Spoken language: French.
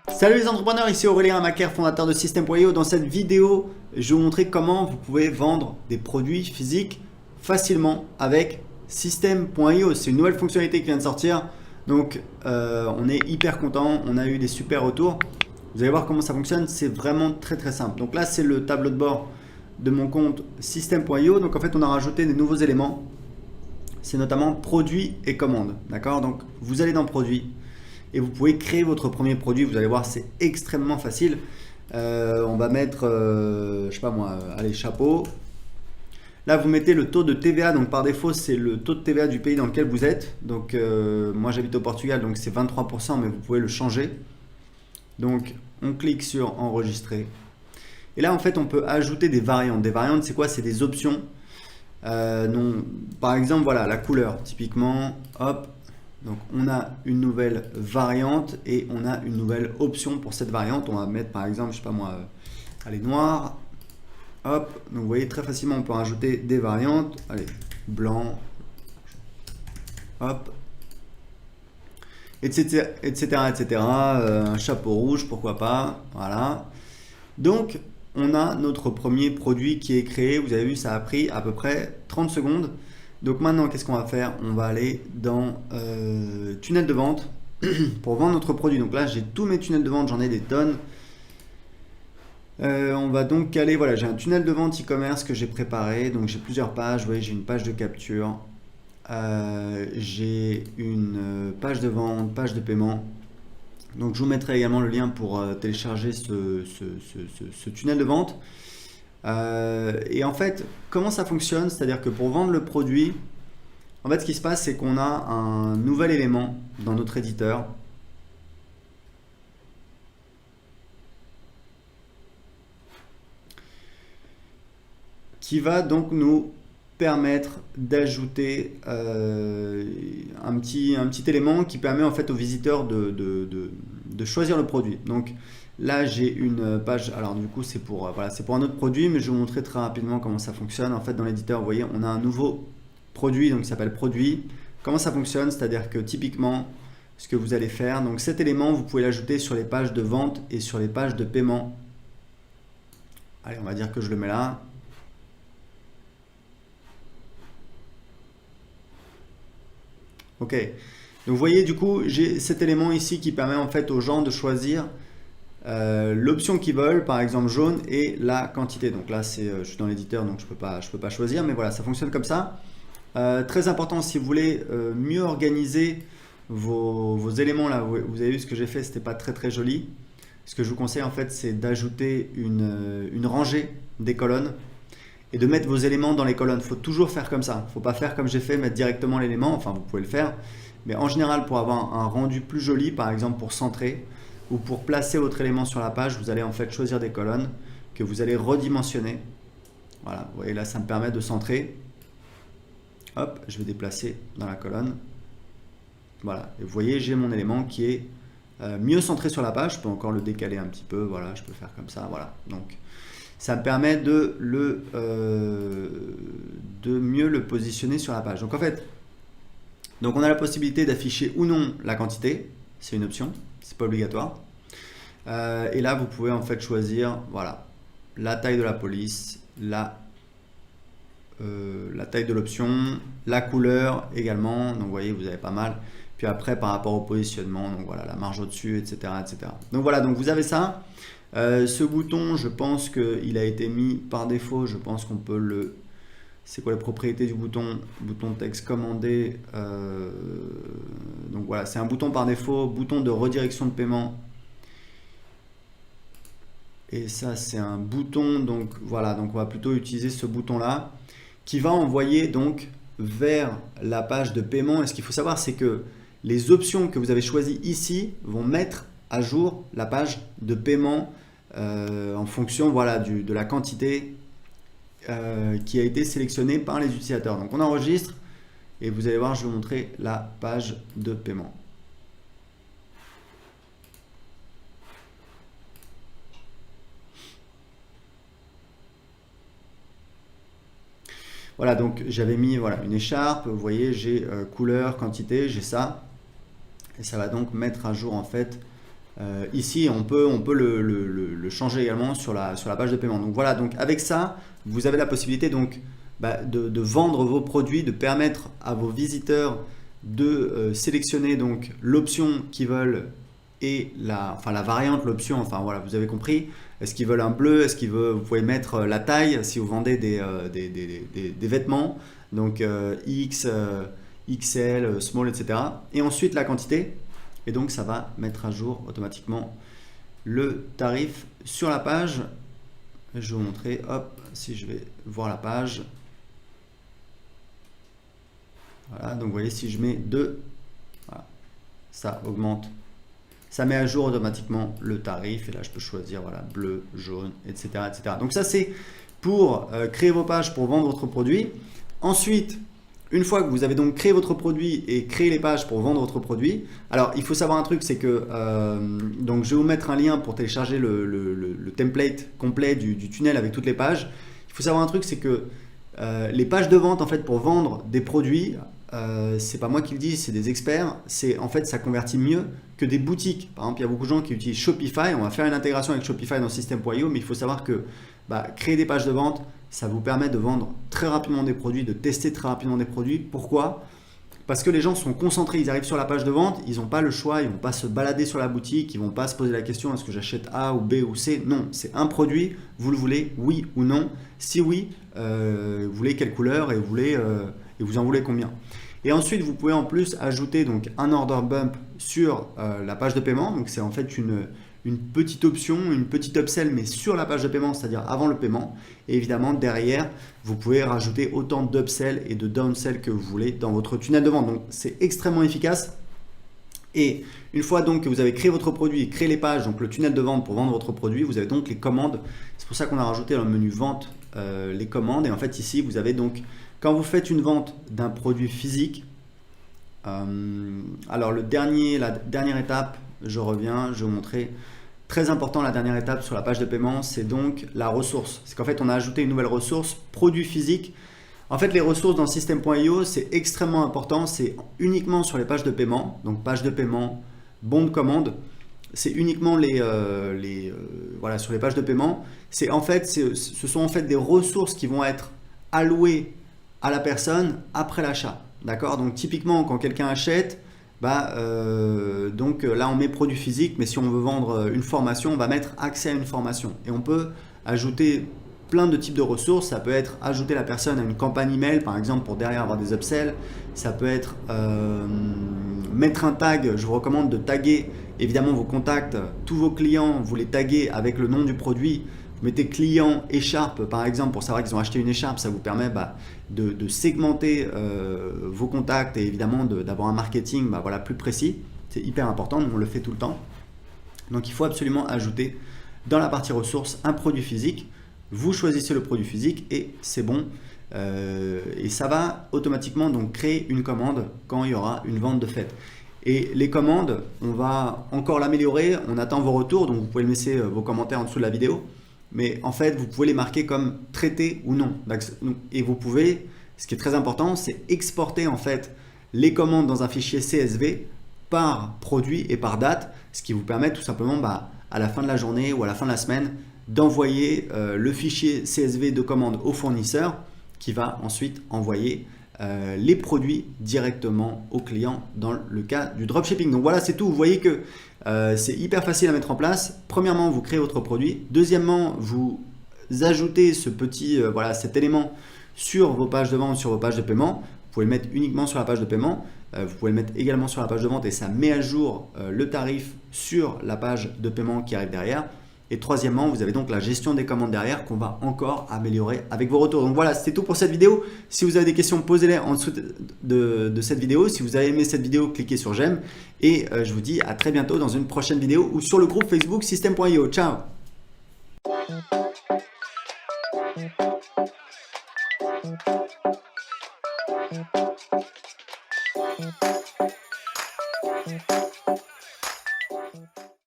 Salut les entrepreneurs, ici Aurélien Macaire, fondateur de System.io. Dans cette vidéo, je vais vous montrer comment vous pouvez vendre des produits physiques facilement avec System.io. C'est une nouvelle fonctionnalité qui vient de sortir, donc on est hyper content, on a eu des super retours. Vous allez voir comment ça fonctionne, c'est vraiment très simple. Donc là, c'est le tableau de bord de mon compte System.io. Donc en fait, on a rajouté des nouveaux éléments. C'est notamment produits et commandes. D'accord? Donc vous allez dans produits et vous pouvez créer votre premier produit. Vous allez voir, c'est extrêmement facile. On va mettre, je sais pas moi, allez, chapeau. Là, vous mettez le taux de TVA. Donc par défaut, c'est le taux de TVA du pays dans lequel vous êtes. Donc moi, j'habite au Portugal, donc c'est 23%, mais vous pouvez le changer. Donc on clique sur enregistrer. Et là, en fait, on peut ajouter des variantes. Des variantes, c'est quoi? C'est des options. Non, par exemple, voilà, la couleur, typiquement, hop, donc on a une nouvelle variante et on a une nouvelle option pour cette variante. On va mettre par exemple, je sais pas moi, allez, noir, hop, donc vous voyez très facilement on peut rajouter des variantes, allez, blanc, hop, etc. Un chapeau rouge, pourquoi pas, voilà. Donc on a notre premier produit qui est créé. Vous avez vu, ça a pris à peu près 30 secondes. Donc maintenant, qu'est-ce qu'on va faire? On va aller dans tunnel de vente pour vendre notre produit. Donc là, j'ai tous mes tunnels de vente, j'en ai des tonnes. On va donc aller, voilà, j'ai un tunnel de vente e-commerce que j'ai préparé. Donc j'ai plusieurs pages. Vous voyez, j'ai une page de capture, j'ai une page de vente, page de paiement. Donc je vous mettrai également le lien pour télécharger ce tunnel de vente. Et en fait, comment ça fonctionne? C'est-à-dire que pour vendre le produit, en fait, ce qui se passe, c'est qu'on a un nouvel élément dans notre éditeur qui va donc nous permettre d'ajouter un petit élément qui permet en fait aux visiteurs de choisir le produit. Donc là, j'ai une page, alors du coup, c'est pour, voilà, c'est pour un autre produit, mais je vais vous montrer très rapidement comment ça fonctionne. En fait, dans l'éditeur, vous voyez, on a un nouveau produit, donc il s'appelle produit. Comment ça fonctionne? C'est-à-dire que typiquement, ce que vous allez faire, donc cet élément, vous pouvez l'ajouter sur les pages de vente et sur les pages de paiement. Allez, on va dire que je le mets là. Ok, donc vous voyez du coup j'ai cet élément ici qui permet en fait aux gens de choisir l'option qu'ils veulent, par exemple jaune, et la quantité. Donc là c'est, je suis dans l'éditeur donc je peux pas choisir, mais voilà, ça fonctionne comme ça. Très important, si vous voulez mieux organiser vos éléments là, vous avez vu ce que j'ai fait, c'était pas très joli. Ce que je vous conseille en fait, c'est d'ajouter une rangée des colonnes et de mettre vos éléments dans les colonnes. Il faut toujours faire comme ça. Il ne faut pas faire comme j'ai fait, mettre directement l'élément. Enfin, vous pouvez le faire. Mais en général, pour avoir un rendu plus joli, par exemple pour centrer ou pour placer votre élément sur la page, vous allez en fait choisir des colonnes que vous allez redimensionner. Voilà, vous voyez là, ça me permet de centrer. Hop, je vais déplacer dans la colonne. Voilà, et vous voyez, j'ai mon élément qui est mieux centré sur la page. Je peux encore le décaler un petit peu. Voilà, je peux faire comme ça. Voilà, donc ça me permet de mieux le positionner sur la page. Donc en fait, donc on a la possibilité d'afficher ou non la quantité, c'est une option, c'est pas obligatoire. Et là vous pouvez en fait choisir, voilà, la taille de la police, la taille de l'option, la couleur également. Donc vous voyez, vous avez pas mal. Puis après par rapport au positionnement, donc voilà, la marge au-dessus, etc. Donc voilà, donc vous avez ça. Ce bouton, je pense qu'il a été mis par défaut. Je pense qu'on peut le... C'est quoi les propriétés du bouton? Bouton texte commandé. Donc voilà, c'est un bouton par défaut. Bouton de redirection de paiement. Et ça, c'est un bouton. Donc voilà, donc on va plutôt utiliser ce bouton-là qui va envoyer donc vers la page de paiement. Et ce qu'il faut savoir, c'est que les options que vous avez choisies ici vont mettre à jour la page de paiement en fonction, voilà, de la quantité qui a été sélectionnée par les utilisateurs. Donc on enregistre et vous allez voir, je vais vous montrer la page de paiement. Voilà, donc j'avais mis voilà, une écharpe, vous voyez, j'ai couleur, quantité, j'ai ça. Et ça va donc mettre à jour en fait. Ici, on peut le changer également sur la page de paiement. Donc voilà, donc avec ça, vous avez la possibilité donc, de vendre vos produits, de permettre à vos visiteurs de sélectionner donc l'option qu'ils veulent et la variante, l'option, enfin voilà, vous avez compris. Est-ce qu'ils veulent un bleu? Est-ce qu'ils veulent, vous pouvez mettre la taille si vous vendez des vêtements, donc X, XL, small, etc. Et ensuite la quantité. Et donc ça va mettre à jour automatiquement le tarif sur la page. Je vais vous montrer, hop, si je vais voir la page. Voilà, donc vous voyez, si je mets 2, voilà, ça augmente. Ça met à jour automatiquement le tarif. Et là, je peux choisir voilà, bleu, jaune, etc., etc. Donc ça, c'est pour créer vos pages pour vendre votre produit. Ensuite, une fois que vous avez donc créé votre produit et créé les pages pour vendre votre produit, alors il faut savoir un truc, c'est que donc je vais vous mettre un lien pour télécharger le template complet du tunnel avec toutes les pages. Il faut savoir un truc, c'est que les pages de vente en fait pour vendre des produits, c'est pas moi qui le dis, c'est des experts. C'est en fait ça convertit mieux que des boutiques. Par exemple, il y a beaucoup de gens qui utilisent Shopify. On va faire une intégration avec Shopify dans System.io, mais il faut savoir que créer des pages de vente, ça vous permet de vendre très rapidement des produits, de tester très rapidement des produits. Pourquoi? Parce que les gens sont concentrés, ils arrivent sur la page de vente, ils n'ont pas le choix, ils ne vont pas se balader sur la boutique, ils ne vont pas se poser la question est-ce que j'achète A ou B ou C? Non, c'est un produit, vous le voulez, oui ou non? Si oui, vous voulez quelle couleur et vous en voulez combien? Et ensuite, vous pouvez en plus ajouter donc un order bump sur la page de paiement. Donc c'est en fait une petite option, une petite upsell, mais sur la page de paiement, c'est-à-dire avant le paiement. Et évidemment, derrière, vous pouvez rajouter autant d'upsell et de downsell que vous voulez dans votre tunnel de vente. Donc c'est extrêmement efficace. Et une fois donc que vous avez créé votre produit, créé les pages, donc le tunnel de vente pour vendre votre produit, vous avez donc les commandes. C'est pour ça qu'on a rajouté dans le menu vente les commandes. Et en fait ici, vous avez donc, quand vous faites une vente d'un produit physique, alors la dernière étape, je reviens, je vais vous montrer. Très important, la dernière étape sur la page de paiement, c'est donc la ressource. C'est qu'en fait, on a ajouté une nouvelle ressource, produit physique. En fait, les ressources dans System.io, c'est extrêmement important. C'est uniquement sur les pages de paiement. Donc, page de paiement, bon de commande. C'est uniquement voilà, sur les pages de paiement. Ce sont en fait des ressources qui vont être allouées à la personne après l'achat. D'accord? Donc, typiquement, quand quelqu'un achète, donc là on met produit physique, mais si on veut vendre une formation, on va mettre accès à une formation. Et on peut ajouter plein de types de ressources. Ça peut être ajouter la personne à une campagne email, par exemple, pour derrière avoir des upsells. Ça peut être mettre un tag. Je vous recommande de taguer évidemment vos contacts, tous vos clients, vous les taguez avec le nom du produit. Vous mettez client écharpe par exemple pour savoir qu'ils ont acheté une écharpe. Ça vous permet de segmenter vos contacts et évidemment d'avoir un marketing voilà, plus précis. C'est hyper important, on le fait tout le temps. Donc il faut absolument ajouter dans la partie ressources un produit physique. Vous choisissez le produit physique et c'est bon. Et ça va automatiquement donc créer une commande quand il y aura une vente de fait. Et les commandes, on va encore l'améliorer. On attend vos retours, donc vous pouvez laisser vos commentaires en dessous de la vidéo. Mais en fait, vous pouvez les marquer comme traités ou non. Et vous pouvez, ce qui est très important, c'est exporter en fait les commandes dans un fichier CSV par produit et par date, ce qui vous permet tout simplement à la fin de la journée ou à la fin de la semaine d'envoyer le fichier CSV de commande au fournisseur qui va ensuite envoyer les produits directement au client dans le cas du dropshipping. Donc voilà, c'est tout. Vous voyez que c'est hyper facile à mettre en place. Premièrement, vous créez votre produit. Deuxièmement, vous ajoutez cet élément sur vos pages de vente, sur vos pages de paiement. Vous pouvez le mettre uniquement sur la page de paiement. Vous pouvez le mettre également sur la page de vente et ça met à jour le tarif sur la page de paiement qui arrive derrière. Et troisièmement, vous avez donc la gestion des commandes derrière qu'on va encore améliorer avec vos retours. Donc voilà, c'est tout pour cette vidéo. Si vous avez des questions, posez-les en dessous de cette vidéo. Si vous avez aimé cette vidéo, cliquez sur j'aime. Et je vous dis à très bientôt dans une prochaine vidéo ou sur le groupe Facebook System.io. Ciao!